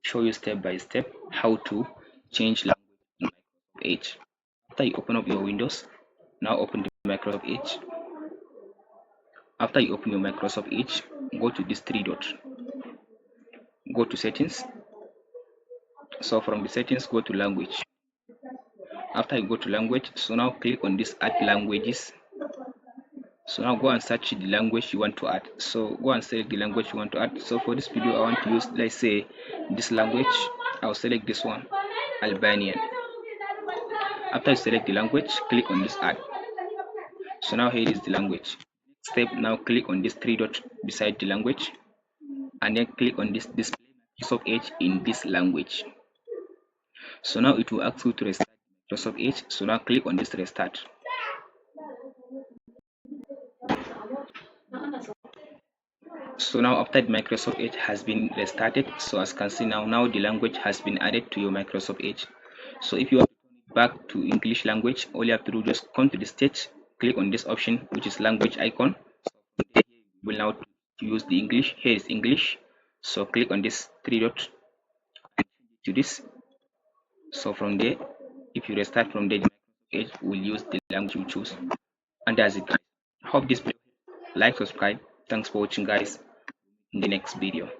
show you step by step how to change language in Microsoft Edge. After you open up your Windows, now open the Microsoft Edge. After you open your Microsoft Edge, go to this three dot, go to settings. So from the settings, go to language. After you go to language, so now click on this add languages. So now go and search the language you want to add. So go and select the language you want to add. So for this video, I want to use, let's say, this language. I'll select this one, Albanian. After you select the language, click on this add. So now here is the language. Step, now click on this three dot beside the language, and then click on this display Microsoft Edge in this language. So now it will ask you to restart Microsoft Edge. So now click on this restart. So now after the Microsoft Edge has been restarted, so as you can see now the language has been added to your Microsoft Edge. So if you want to turn it back to English language, all you have to do, just come to the stage, click on this option which is language icon. So you will now use the English. Here is English. So click on this three dot and change it to this. So from there, if you restart from there, the Microsoft Edge will use the language you choose. And that's it, guys. I hope this video, like, subscribe. Thanks for watching, guys. In the next video.